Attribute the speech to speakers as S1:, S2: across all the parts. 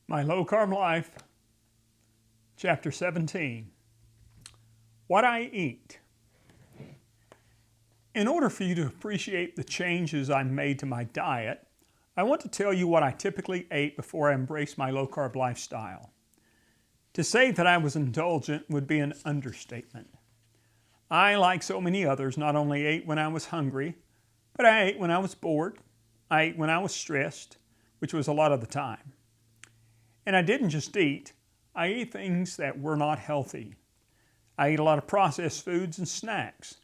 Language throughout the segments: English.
S1: My Low-Carb Life, Chapter 17, What I Eat. In order for you to appreciate the changes I made to my diet, I want to tell you what I typically ate before I embraced my low-carb lifestyle. To say that I was indulgent would be an understatement. I, like so many others, not only ate when I was hungry, but I ate when I was bored, I ate when I was stressed, which was a lot of the time. And I didn't just eat, I ate things that were not healthy. I ate a lot of processed foods and snacks.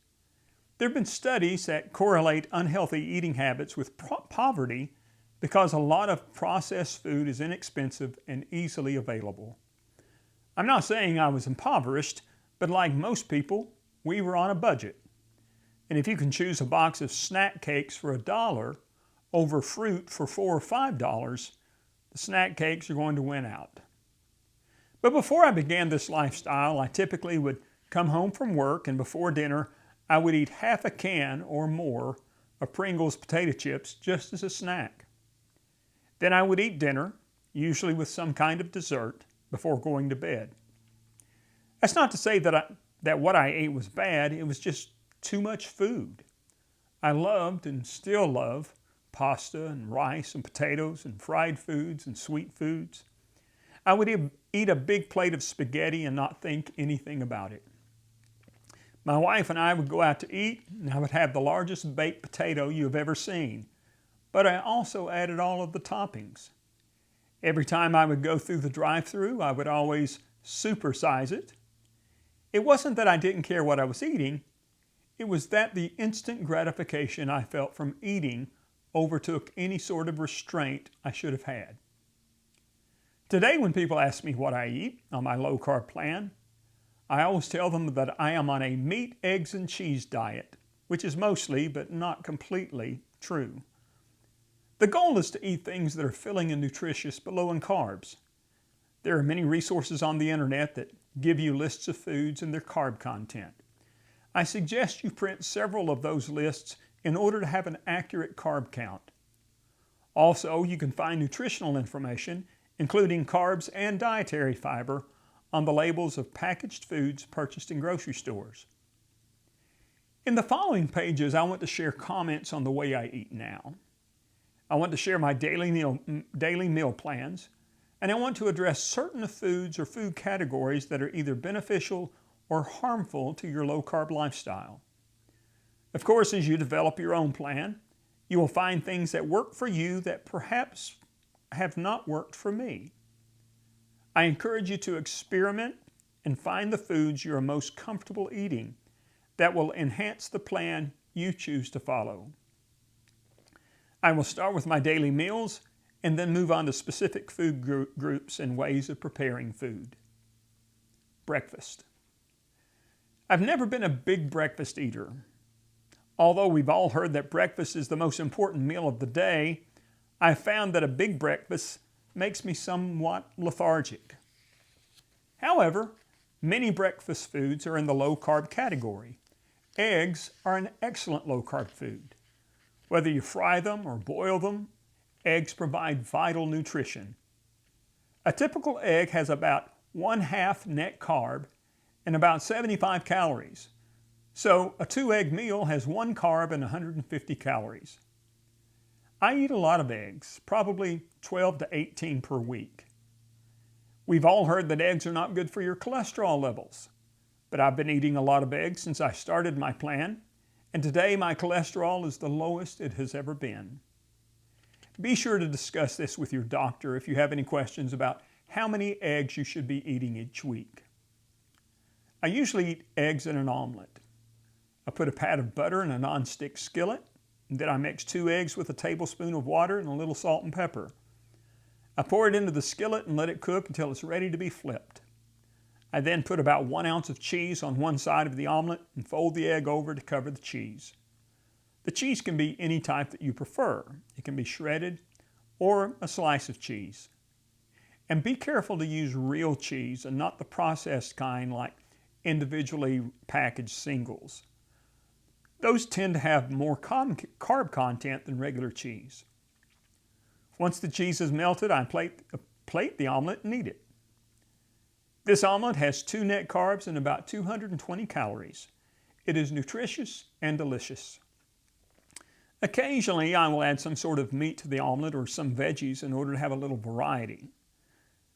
S1: There have been studies that correlate unhealthy eating habits with poverty because a lot of processed food is inexpensive and easily available. I'm not saying I was impoverished, but like most people, we were on a budget. And if you can choose a box of snack cakes for $1 over fruit for $4 or $5, the snack cakes are going to win out. But before I began this lifestyle, I typically would come home from work, and before dinner, I would eat half a can or more of Pringles potato chips just as a snack. Then I would eat dinner, usually with some kind of dessert, before going to bed. That's not to say that what I ate was bad, it was just too much food. I loved and still love pasta and rice and potatoes and fried foods and sweet foods. I would eat a big plate of spaghetti and not think anything about it. My wife and I would go out to eat, and I would have the largest baked potato you have ever seen, but I also added all of the toppings. Every time I would go through the drive-thru, I would always supersize it. It wasn't that I didn't care what I was eating, it was that the instant gratification I felt from eating overtook any sort of restraint I should have had. Today, when people ask me what I eat on my low-carb plan, I always tell them that I am on a meat, eggs, and cheese diet, which is mostly, but not completely, true. The goal is to eat things that are filling and nutritious but low in carbs. There are many resources on the internet that give you lists of foods and their carb content. I suggest you print several of those lists in order to have an accurate carb count. Also, you can find nutritional information, including carbs and dietary fiber, on the labels of packaged foods purchased in grocery stores. In the following pages, I want to share comments on the way I eat now. I want to share my daily meal plans, and I want to address certain foods or food categories that are either beneficial or harmful to your low-carb lifestyle. Of course, as you develop your own plan, you will find things that work for you that perhaps have not worked for me. I encourage you to experiment and find the foods you are most comfortable eating that will enhance the plan you choose to follow. I will start with my daily meals and then move on to specific food groups and ways of preparing food. Breakfast. I've never been a big breakfast eater. Although we've all heard that breakfast is the most important meal of the day, I've found that a big breakfast makes me somewhat lethargic. However, many breakfast foods are in the low-carb category. Eggs are an excellent low-carb food. Whether you fry them or boil them, eggs provide vital nutrition. A typical egg has about 1/2 net carb and about 75 calories. So a 2-egg meal has 1 carb and 150 calories. I eat a lot of eggs, probably 12 to 18 per week. We've all heard that eggs are not good for your cholesterol levels, but I've been eating a lot of eggs since I started my plan, and today my cholesterol is the lowest it has ever been. Be sure to discuss this with your doctor if you have any questions about how many eggs you should be eating each week. I usually eat eggs in an omelet. I put a pat of butter in a non-stick skillet, and then I mix 2 eggs with a tablespoon of water and a little salt and pepper. I pour it into the skillet and let it cook until it's ready to be flipped. I then put about 1 ounce of cheese on one side of the omelet and fold the egg over to cover the cheese. The cheese can be any type that you prefer. It can be shredded or a slice of cheese. And be careful to use real cheese and not the processed kind like individually packaged singles. Those tend to have more carb content than regular cheese. Once the cheese is melted, I plate the omelet and eat it. This omelet has 2 net carbs and about 220 calories. It is nutritious and delicious. Occasionally, I will add some sort of meat to the omelet or some veggies in order to have a little variety.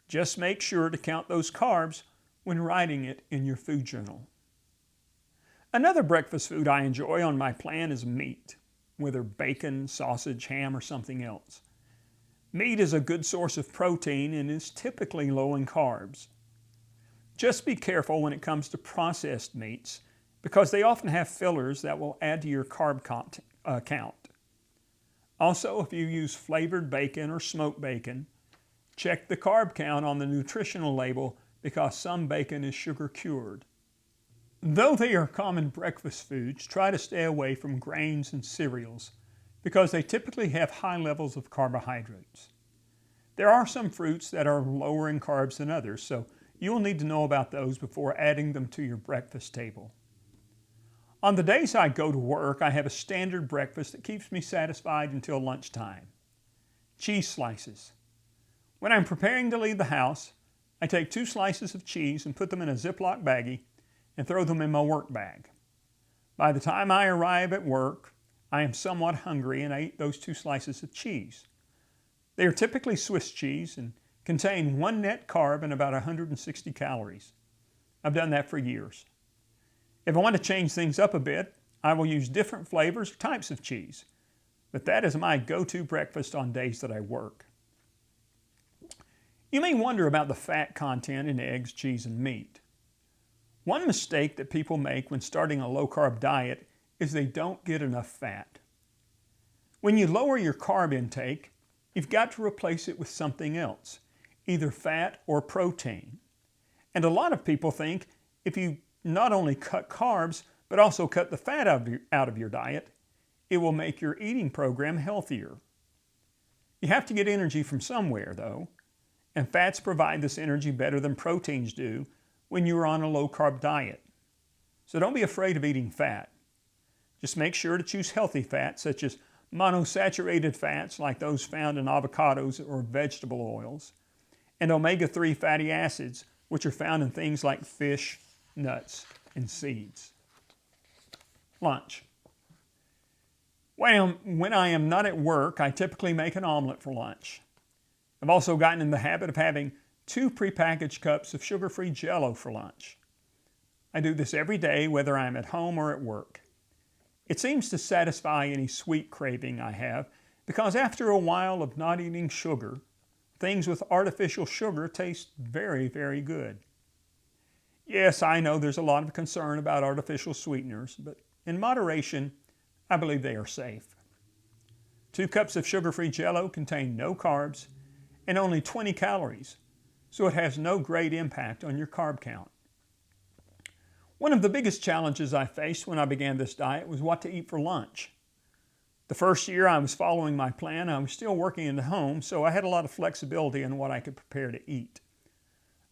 S1: Just make sure to count those carbs when writing it in your food journal. Another breakfast food I enjoy on my plan is meat, whether bacon, sausage, ham, or something else. Meat is a good source of protein and is typically low in carbs. Just be careful when it comes to processed meats because they often have fillers that will add to your carb count. Also, if you use flavored bacon or smoked bacon, check the carb count on the nutritional label because some bacon is sugar cured. Though they are common breakfast foods, try to stay away from grains and cereals because they typically have high levels of carbohydrates. There are some fruits that are lower in carbs than others, so you will need to know about those before adding them to your breakfast table. On the days I go to work, I have a standard breakfast that keeps me satisfied until lunchtime. Cheese slices. When I'm preparing to leave the house, I take 2 slices of cheese and put them in a Ziploc baggie and throw them in my work bag. By the time I arrive at work, I am somewhat hungry and I eat those 2 slices of cheese. They are typically Swiss cheese and contain 1 net carb and about 160 calories. I've done that for years. If I want to change things up a bit, I will use different flavors or types of cheese, but that is my go-to breakfast on days that I work. You may wonder about the fat content in eggs, cheese, and meat. One mistake that people make when starting a low-carb diet is they don't get enough fat. When you lower your carb intake, you've got to replace it with something else, either fat or protein. And a lot of people think if you not only cut carbs, but also cut the fat out of your diet, it will make your eating program healthier. You have to get energy from somewhere, though, and fats provide this energy better than proteins do when you are on a low-carb diet. So don't be afraid of eating fat. Just make sure to choose healthy fats, such as monosaturated fats like those found in avocados or vegetable oils, and omega-3 fatty acids, which are found in things like fish, nuts, and seeds. Lunch. When I am not at work, I typically make an omelet for lunch. I've also gotten in the habit of having 2 prepackaged cups of sugar-free Jell-O for lunch. I do this every day, whether I'm at home or at work. It seems to satisfy any sweet craving I have because after a while of not eating sugar, things with artificial sugar taste very, very good. Yes, I know there's a lot of concern about artificial sweeteners, but in moderation, I believe they are safe. 2 cups of sugar-free Jell-O contain no carbs and only 20 calories, so it has no great impact on your carb count. One of the biggest challenges I faced when I began this diet was what to eat for lunch. The first year I was following my plan, I was still working in the home, so I had a lot of flexibility in what I could prepare to eat.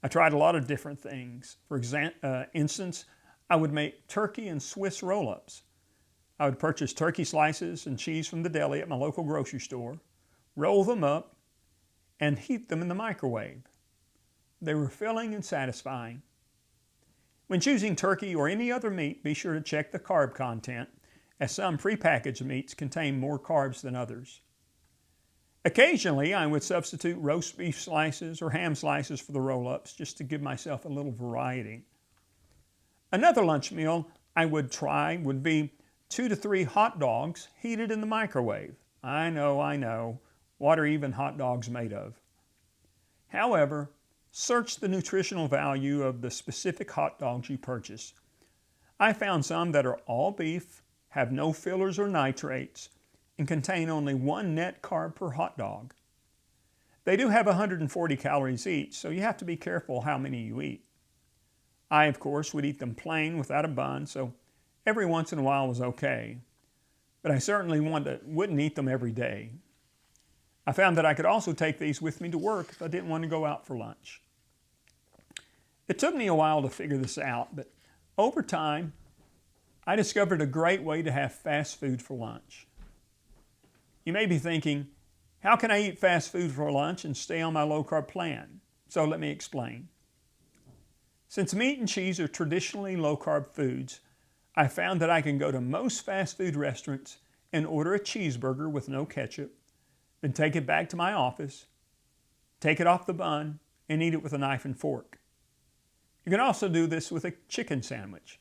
S1: I tried a lot of different things. For instance, I would make turkey and Swiss roll-ups. I would purchase turkey slices and cheese from the deli at my local grocery store, roll them up, and heat them in the microwave. They were filling and satisfying. When choosing turkey or any other meat, be sure to check the carb content, as some prepackaged meats contain more carbs than others. Occasionally, I would substitute roast beef slices or ham slices for the roll-ups just to give myself a little variety. Another lunch meal I would try would be 2 to 3 hot dogs heated in the microwave. I know. What are even hot dogs made of? However, search the nutritional value of the specific hot dogs you purchase. I found some that are all beef, have no fillers or nitrates, and contain only 1 net carb per hot dog. They do have 140 calories each, so you have to be careful how many you eat. I, of course, would eat them plain without a bun, so every once in a while was okay. But I certainly wouldn't eat them every day. I found that I could also take these with me to work if I didn't want to go out for lunch. It took me a while to figure this out, but over time, I discovered a great way to have fast food for lunch. You may be thinking, How can I eat fast food for lunch and stay on my low-carb plan? So let me explain. Since meat and cheese are traditionally low-carb foods, I found that I can go to most fast food restaurants and order a cheeseburger with no ketchup, then take it back to my office, take it off the bun, and eat it with a knife and fork. You can also do this with a chicken sandwich.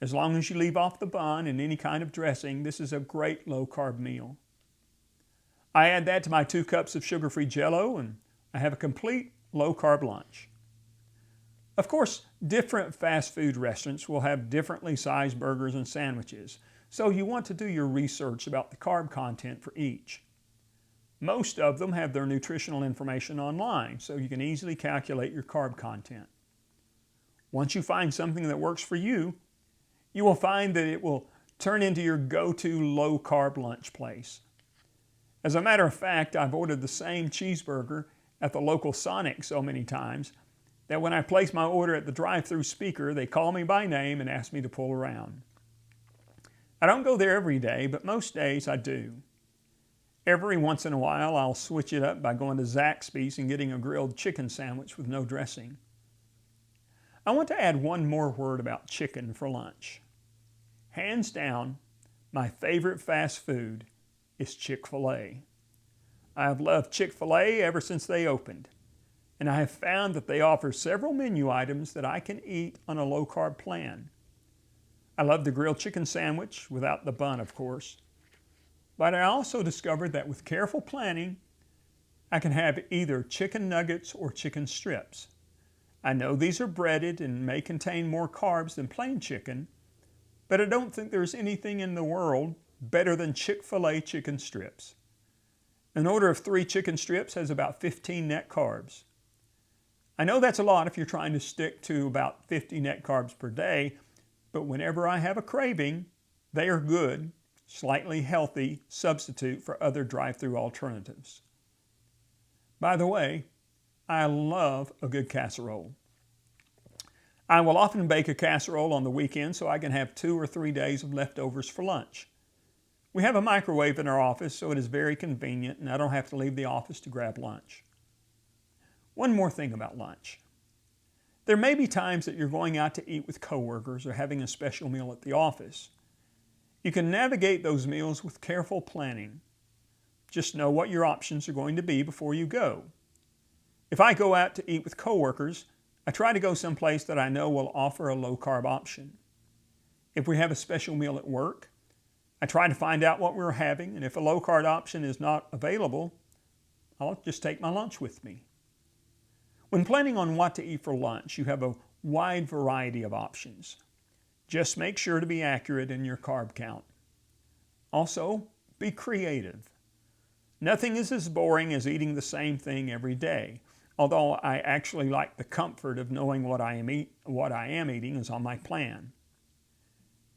S1: As long as you leave off the bun and any kind of dressing, this is a great low-carb meal. I add that to my 2 cups of sugar-free Jell-O, and I have a complete low-carb lunch. Of course, different fast food restaurants will have differently sized burgers and sandwiches, so you want to do your research about the carb content for each. Most of them have their nutritional information online, so you can easily calculate your carb content. Once you find something that works for you, you will find that it will turn into your go-to low-carb lunch place. As a matter of fact, I've ordered the same cheeseburger at the local Sonic so many times that when I place my order at the drive-thru speaker, they call me by name and ask me to pull around. I don't go there every day, but most days I do. Every once in a while, I'll switch it up by going to Zaxby's and getting a grilled chicken sandwich with no dressing. I want to add one more word about chicken for lunch. Hands down, my favorite fast food is Chick-fil-A. I have loved Chick-fil-A ever since they opened, and I have found that they offer several menu items that I can eat on a low-carb plan. I love the grilled chicken sandwich, without the bun, of course. But I also discovered that with careful planning, I can have either chicken nuggets or chicken strips. I know these are breaded and may contain more carbs than plain chicken, but I don't think there's anything in the world better than Chick-fil-A chicken strips. An order of 3 chicken strips has about 15 net carbs. I know that's a lot if you're trying to stick to about 50 net carbs per day, but whenever I have a craving, they are good, slightly healthy substitute for other drive-thru alternatives. By the way, I love a good casserole. I will often bake a casserole on the weekend so I can have 2 or 3 days of leftovers for lunch. We have a microwave in our office, so it is very convenient and I don't have to leave the office to grab lunch. One more thing about lunch. There may be times that you're going out to eat with coworkers or having a special meal at the office. You can navigate those meals with careful planning. Just know what your options are going to be before you go. If I go out to eat with coworkers, I try to go someplace that I know will offer a low-carb option. If we have a special meal at work, I try to find out what we're having, and if a low-carb option is not available, I'll just take my lunch with me. When planning on what to eat for lunch, you have a wide variety of options. Just make sure to be accurate in your carb count. Also, be creative. Nothing is as boring as eating the same thing every day, although I actually like the comfort of knowing what I am eating is on my plan.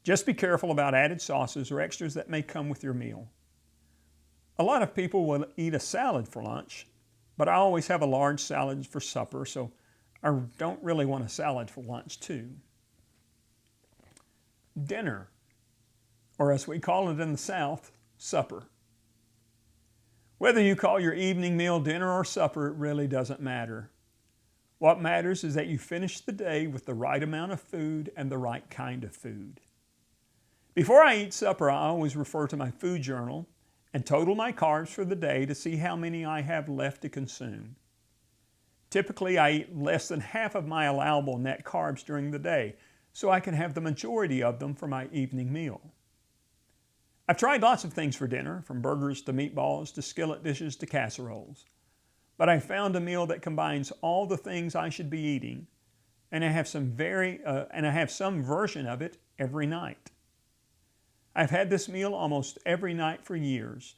S1: Just be careful about added sauces or extras that may come with your meal. A lot of people will eat a salad for lunch, but I always have a large salad for supper, so I don't really want a salad for lunch too. Dinner, or as we call it in the South, supper. Whether you call your evening meal dinner or supper, it really doesn't matter. What matters is that you finish the day with the right amount of food and the right kind of food. Before I eat supper, I always refer to my food journal and total my carbs for the day to see how many I have left to consume. Typically, I eat less than half of my allowable net carbs during the day, so I can have the majority of them for my evening meal. I've tried lots of things for dinner, from burgers to meatballs to skillet dishes to casseroles. But I found a meal that combines all the things I should be eating, and I have some version of it every night. I've had this meal almost every night for years,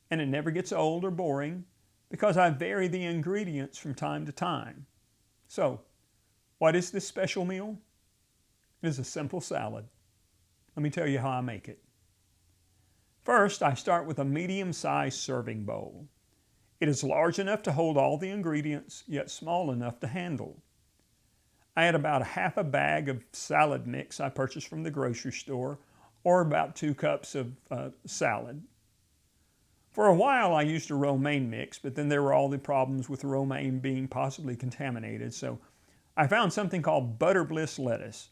S1: and it never gets old or boring because I vary the ingredients from time to time. So, what is this special meal? It is a simple salad. Let me tell you how I make it. First, I start with a medium-sized serving bowl. It is large enough to hold all the ingredients, yet small enough to handle. I add about half a bag of salad mix I purchased from the grocery store, or about 2 cups of salad. For a while I used a romaine mix, but then there were all the problems with romaine being possibly contaminated, so I found something called Butter Bliss lettuce.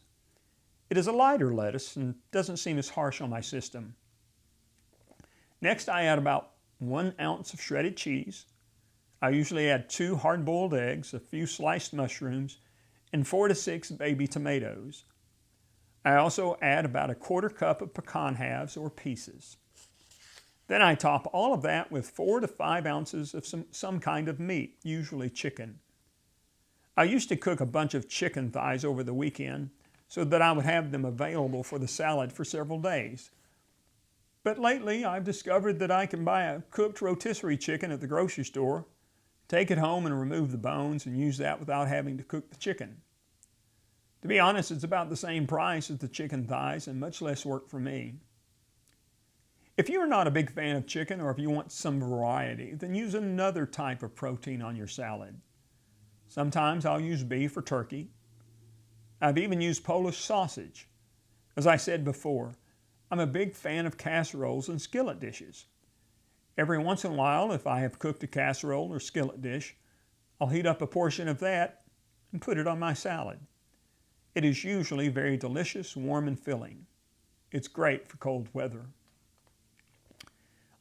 S1: It is a lighter lettuce and doesn't seem as harsh on my system. Next, I add about 1 ounce of shredded cheese. I usually add 2 hard-boiled eggs, a few sliced mushrooms, and 4 to 6 baby tomatoes. I also add about a 1/4 cup of pecan halves or pieces. Then I top all of that with 4 to 5 ounces of some kind of meat, usually chicken. I used to cook a bunch of chicken thighs over the weekend so that I would have them available for the salad for several days. But lately I've discovered that I can buy a cooked rotisserie chicken at the grocery store, take it home and remove the bones and use that without having to cook the chicken. To be honest, it's about the same price as the chicken thighs and much less work for me. If you're not a big fan of chicken, or if you want some variety, then use another type of protein on your salad. Sometimes I'll use beef or turkey. I've even used Polish sausage. As I said before, I'm a big fan of casseroles and skillet dishes. Every once in a while, if I have cooked a casserole or skillet dish, I'll heat up a portion of that and put it on my salad. It is usually very delicious, warm, and filling. It's great for cold weather.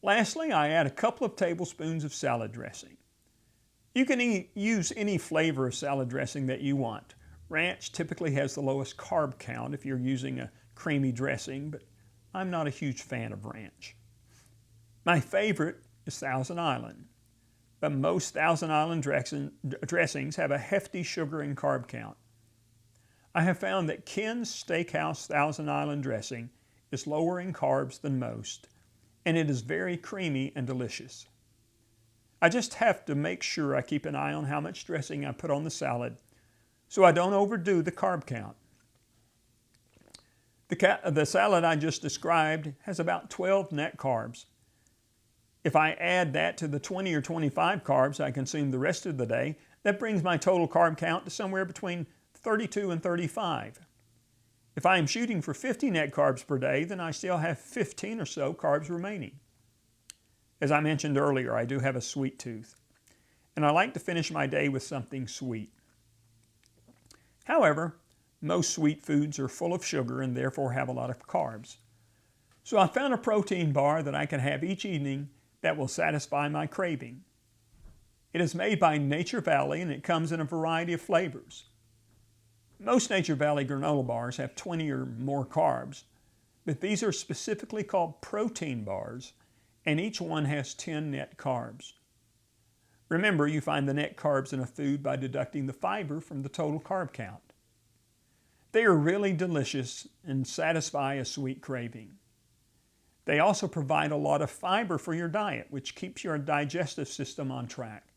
S1: Lastly, I add a couple of tablespoons of salad dressing. You can use any flavor of salad dressing that you want. Ranch typically has the lowest carb count if you're using a creamy dressing, but I'm not a huge fan of ranch. My favorite is Thousand Island, but most Thousand Island dressings have a hefty sugar and carb count. I have found that Ken's Steakhouse Thousand Island dressing is lower in carbs than most, and it is very creamy and delicious. I just have to make sure I keep an eye on how much dressing I put on the salad so I don't overdo the carb count. The salad I just described has about 12 net carbs. If I add that to the 20 or 25 carbs I consume the rest of the day, that brings my total carb count to somewhere between 32 and 35. If I am shooting for 50 net carbs per day, then I still have 15 or so carbs remaining. As I mentioned earlier, I do have a sweet tooth, and I like to finish my day with something sweet. However, most sweet foods are full of sugar and therefore have a lot of carbs. So I found a protein bar that I can have each evening that will satisfy my craving. It is made by Nature Valley and it comes in a variety of flavors. Most Nature Valley granola bars have 20 or more carbs, but these are specifically called protein bars, and each one has 10 net carbs. Remember, you find the net carbs in a food by deducting the fiber from the total carb count. They are really delicious and satisfy a sweet craving. They also provide a lot of fiber for your diet, which keeps your digestive system on track.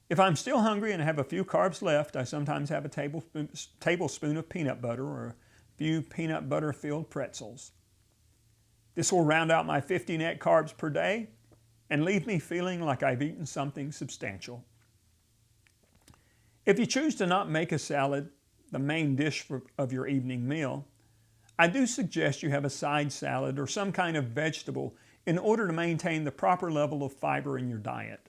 S1: If I'm still hungry and have a few carbs left, I sometimes have a tablespoon of peanut butter or a few peanut butter-filled pretzels. This will round out my 50 net carbs per day and leave me feeling like I've eaten something substantial. If you choose to not make a salad the main dish of your evening meal, I do suggest you have a side salad or some kind of vegetable in order to maintain the proper level of fiber in your diet.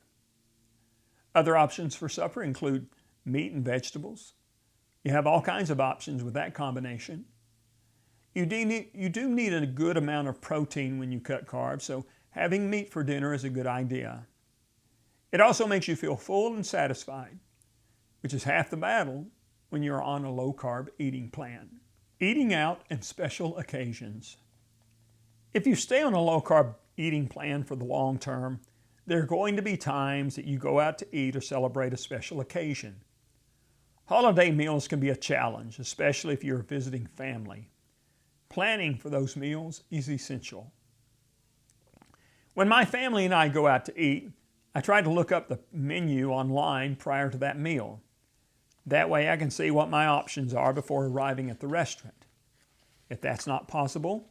S1: Other options for supper include meat and vegetables. You have all kinds of options with that combination. You do need a good amount of protein when you cut carbs, so having meat for dinner is a good idea. It also makes you feel full and satisfied, which is half the battle when you're on a low-carb eating plan. Eating out and special occasions. If you stay on a low-carb eating plan for the long term, there are going to be times that you go out to eat or celebrate a special occasion. Holiday meals can be a challenge, especially if you're visiting family. Planning for those meals is essential. When my family and I go out to eat, I try to look up the menu online prior to that meal. That way I can see what my options are before arriving at the restaurant. If that's not possible,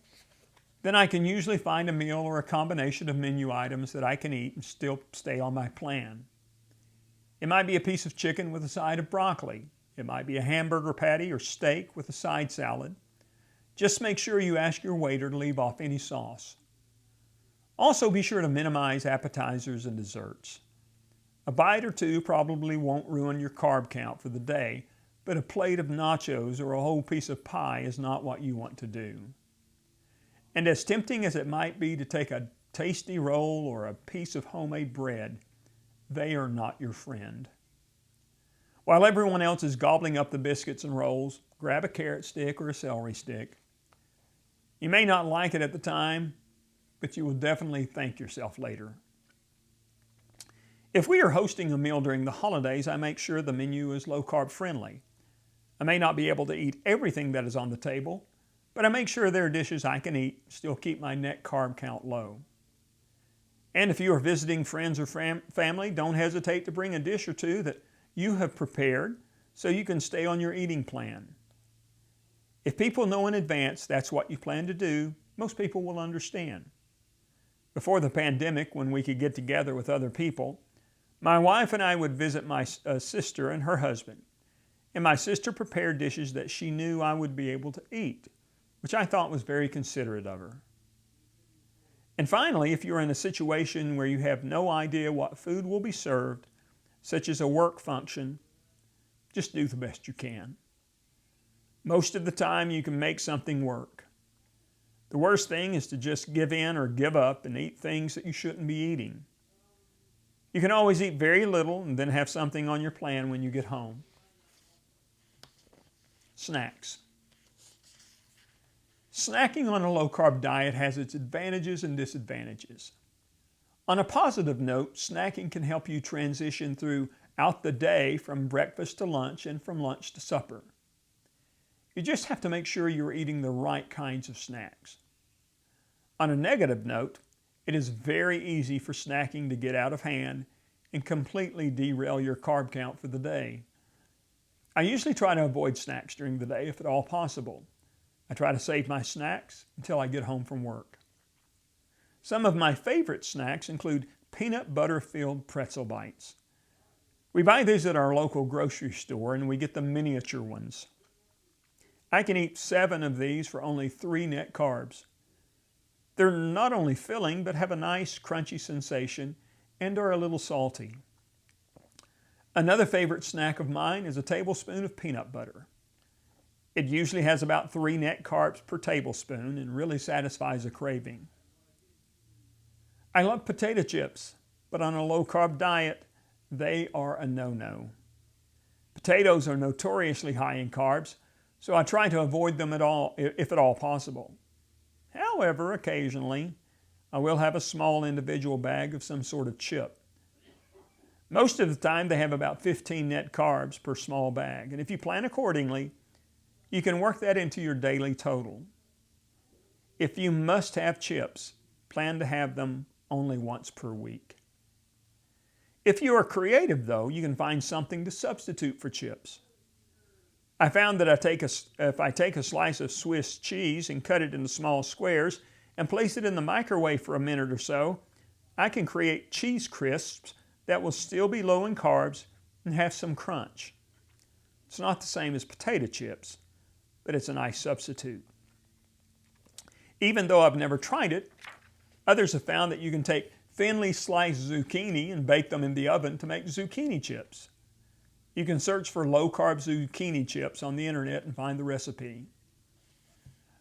S1: then I can usually find a meal or a combination of menu items that I can eat and still stay on my plan. It might be a piece of chicken with a side of broccoli. It might be a hamburger patty or steak with a side salad. Just make sure you ask your waiter to leave off any sauce. Also, be sure to minimize appetizers and desserts. A bite or two probably won't ruin your carb count for the day, but a plate of nachos or a whole piece of pie is not what you want to do. And as tempting as it might be to take a tasty roll or a piece of homemade bread, they are not your friend. While everyone else is gobbling up the biscuits and rolls, grab a carrot stick or a celery stick. You may not like it at the time, but you will definitely thank yourself later. If we are hosting a meal during the holidays, I make sure the menu is low-carb friendly. I may not be able to eat everything that is on the table, but I make sure there are dishes I can eat, still keep my net carb count low. And if you are visiting friends or family, don't hesitate to bring a dish or two that you have prepared so you can stay on your eating plan. If people know in advance that's what you plan to do, most people will understand. Before the pandemic, when we could get together with other people, my wife and I would visit my sister and her husband, and my sister prepared dishes that she knew I would be able to eat, which I thought was very considerate of her. And finally, if you're in a situation where you have no idea what food will be served, such as a work function, just do the best you can. Most of the time, you can make something work. The worst thing is to just give in or give up and eat things that you shouldn't be eating. You can always eat very little and then have something on your plan when you get home. Snacks. Snacking on a low-carb diet has its advantages and disadvantages. On a positive note, snacking can help you transition throughout the day from breakfast to lunch and from lunch to supper. You just have to make sure you're eating the right kinds of snacks. On a negative note, it is very easy for snacking to get out of hand and completely derail your carb count for the day. I usually try to avoid snacks during the day if at all possible. I try to save my snacks until I get home from work. Some of my favorite snacks include peanut butter-filled pretzel bites. We buy these at our local grocery store and we get the miniature ones. I can eat 7 of these for only 3 net carbs. They're not only filling, but have a nice crunchy sensation and are a little salty. Another favorite snack of mine is a tablespoon of peanut butter. It usually has about 3 net carbs per tablespoon and really satisfies a craving. I love potato chips, but on a low-carb diet, they are a no-no. Potatoes are notoriously high in carbs, so I try to avoid them at all, if at all possible. However, occasionally, I will have a small individual bag of some sort of chip. Most of the time, they have about 15 net carbs per small bag, and if you plan accordingly, you can work that into your daily total. If you must have chips, plan to have them only once per week. If you are creative, though, you can find something to substitute for chips. I found that if I take a slice of Swiss cheese and cut it into small squares and place it in the microwave for a minute or so, I can create cheese crisps that will still be low in carbs and have some crunch. It's not the same as potato chips, but it's a nice substitute. Even though I've never tried it, others have found that you can take thinly sliced zucchini and bake them in the oven to make zucchini chips. You can search for low-carb zucchini chips on the internet and find the recipe.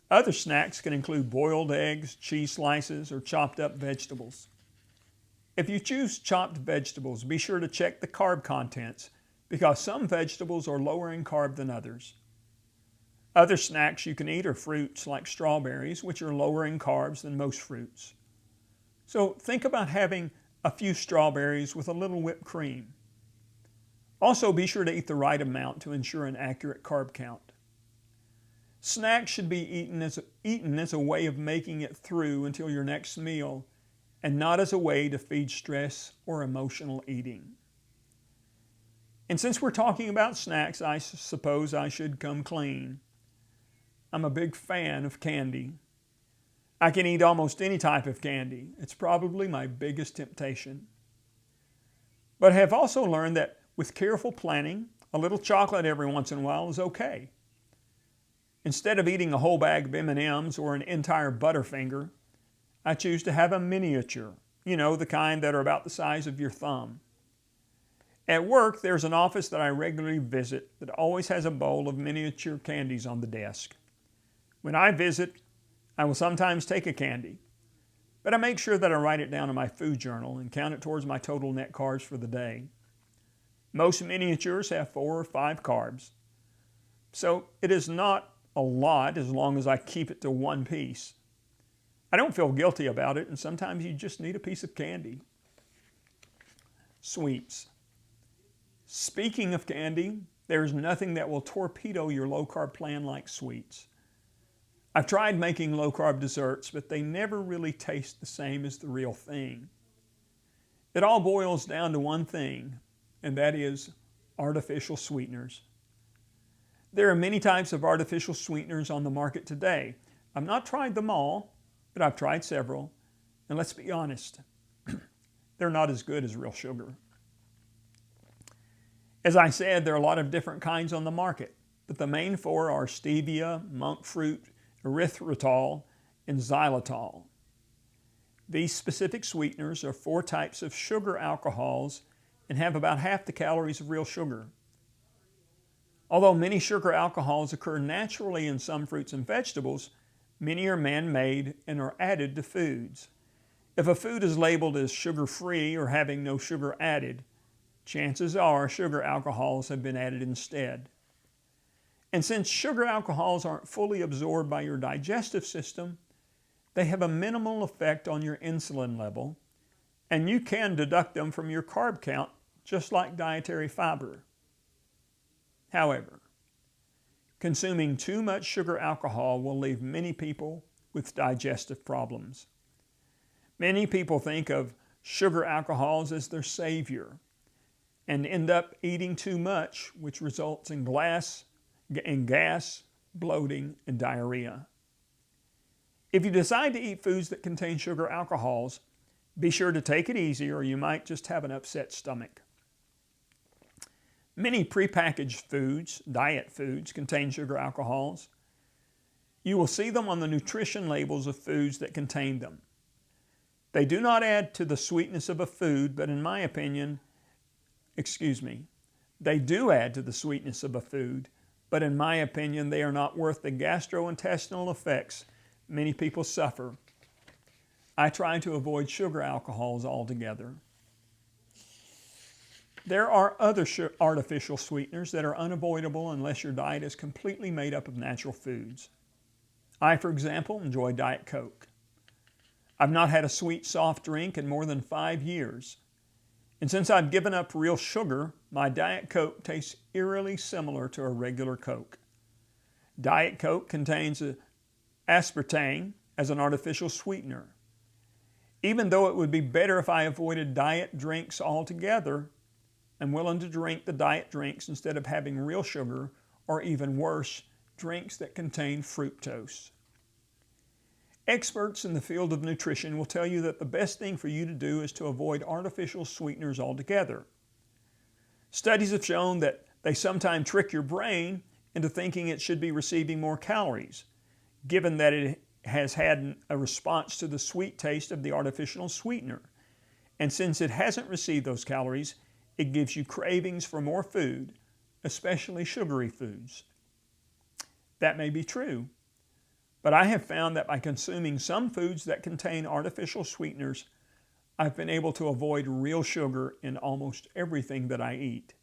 S1: Other snacks can include boiled eggs, cheese slices, or chopped up vegetables. If you choose chopped vegetables, be sure to check the carb contents because some vegetables are lower in carb than others. Other snacks you can eat are fruits like strawberries, which are lower in carbs than most fruits. So think about having a few strawberries with a little whipped cream. Also, be sure to eat the right amount to ensure an accurate carb count. Snacks should be eaten as a way of making it through until your next meal and not as a way to feed stress or emotional eating. And since we're talking about snacks, I suppose I should come clean. I'm a big fan of candy. I can eat almost any type of candy. It's probably my biggest temptation. But I have also learned that with careful planning, a little chocolate every once in a while is okay. Instead of eating a whole bag of M&Ms or an entire Butterfinger, I choose to have a miniature, the kind that are about the size of your thumb. At work, there's an office that I regularly visit that always has a bowl of miniature candies on the desk. When I visit, I will sometimes take a candy, but I make sure that I write it down in my food journal and count it towards my total net carbs for the day. Most miniatures have 4 or 5 carbs, so it is not a lot as long as I keep it to one piece. I don't feel guilty about it, and sometimes you just need a piece of candy. Sweets. Speaking of candy, there's nothing that will torpedo your low-carb plan like sweets. I've tried making low-carb desserts, but they never really taste the same as the real thing. It all boils down to one thing, and that is artificial sweeteners. There are many types of artificial sweeteners on the market today. I've not tried them all, but I've tried several, and let's be honest, they're not as good as real sugar. As I said, there are a lot of different kinds on the market, but the main 4 are stevia, monk fruit, erythritol, and xylitol. These specific sweeteners are 4 types of sugar alcohols and have about half the calories of real sugar. Although many sugar alcohols occur naturally in some fruits and vegetables, many are man-made and are added to foods. If a food is labeled as sugar-free or having no sugar added, chances are sugar alcohols have been added instead. And since sugar alcohols aren't fully absorbed by your digestive system, they have a minimal effect on your insulin level, and you can deduct them from your carb count just like dietary fiber. However, consuming too much sugar alcohol will leave many people with digestive problems. Many people think of sugar alcohols as their savior and end up eating too much, which results in gas, bloating, and diarrhea. If you decide to eat foods that contain sugar alcohols, be sure to take it easy or you might just have an upset stomach. Many prepackaged foods, diet foods, contain sugar alcohols. You will see them on the nutrition labels of foods that contain them. They do not add to the sweetness of a food, but in my opinion, they do add to the sweetness of a food, but in my opinion, they are not worth the gastrointestinal effects many people suffer. I try to avoid sugar alcohols altogether. There are other artificial sweeteners that are unavoidable unless your diet is completely made up of natural foods. I, for example, enjoy Diet Coke. I've not had a sweet soft drink in more than 5 years. And since I've given up real sugar, my Diet Coke tastes eerily similar to a regular Coke. Diet Coke contains aspartame as an artificial sweetener. Even though it would be better if I avoided diet drinks altogether, I'm willing to drink the diet drinks instead of having real sugar, or even worse, drinks that contain fructose. Experts in the field of nutrition will tell you that the best thing for you to do is to avoid artificial sweeteners altogether. Studies have shown that they sometimes trick your brain into thinking it should be receiving more calories, given that it has had a response to the sweet taste of the artificial sweetener. And since it hasn't received those calories, it gives you cravings for more food, especially sugary foods. That may be true, but I have found that by consuming some foods that contain artificial sweeteners, I've been able to avoid real sugar in almost everything that I eat.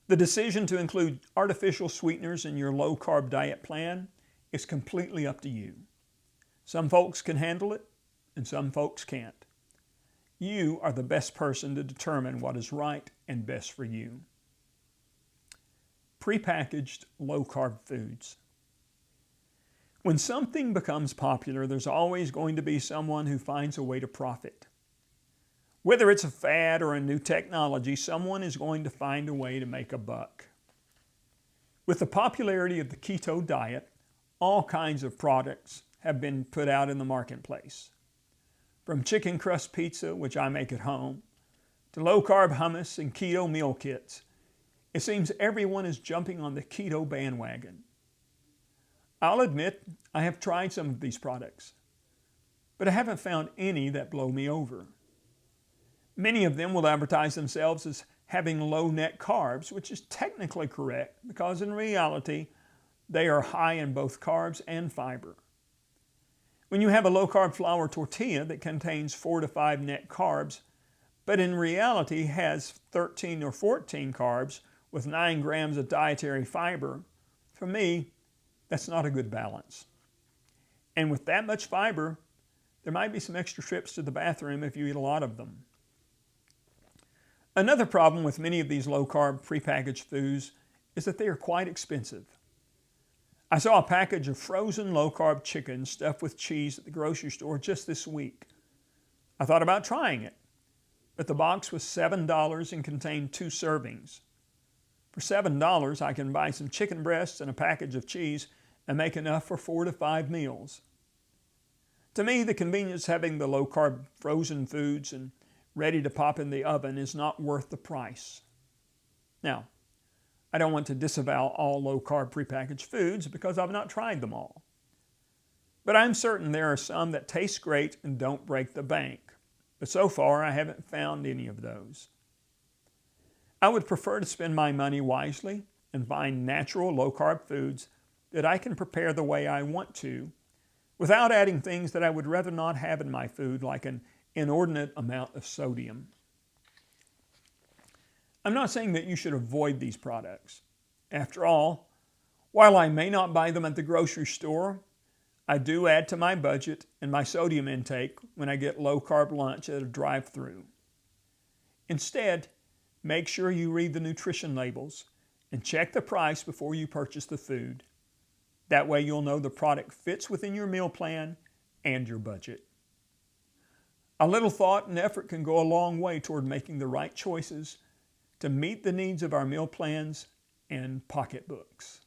S1: The decision to include artificial sweeteners in your low-carb diet plan is completely up to you. Some folks can handle it, and some folks can't. You are the best person to determine what is right and best for you. Prepackaged low-carb foods. When something becomes popular, there's always going to be someone who finds a way to profit. Whether it's a fad or a new technology, someone is going to find a way to make a buck. With the popularity of the keto diet, all kinds of products have been put out in the marketplace. From chicken crust pizza, which I make at home, to low-carb hummus and keto meal kits, it seems everyone is jumping on the keto bandwagon. I'll admit I have tried some of these products. but I haven't found any that blow me over. Many of them will advertise themselves as having low net carbs, which is technically correct because in reality, they are high in both carbs and fiber. When you have a low-carb flour tortilla that contains 4 to 5 net carbs, but in reality has 13 or 14 carbs with 9 grams of dietary fiber, for me, that's not a good balance. And with that much fiber, there might be some extra trips to the bathroom if you eat a lot of them. Another problem with many of these low-carb prepackaged foods is that they are quite expensive. I saw a package of frozen low-carb chicken stuffed with cheese at the grocery store just this week. I thought about trying it, but the box was $7 and contained 2 servings. For $7, I can buy some chicken breasts and a package of cheese and make enough for 4 to 5 meals. To me, the convenience of having the low-carb frozen foods and ready to pop in the oven is not worth the price. Now, I don't want to disavow all low-carb prepackaged foods because I've not tried them all. But I'm certain there are some that taste great and don't break the bank. But so far, I haven't found any of those. I would prefer to spend my money wisely and find natural low-carb foods that I can prepare the way I want to without adding things that I would rather not have in my food, like an inordinate amount of sodium. I'm not saying that you should avoid these products. After all, while I may not buy them at the grocery store, I do add to my budget and my sodium intake when I get low-carb lunch at a drive-thru. Instead, make sure you read the nutrition labels and check the price before you purchase the food. That way you'll know the product fits within your meal plan and your budget. A little thought and effort can go a long way toward making the right choices to meet the needs of our meal plans and pocketbooks.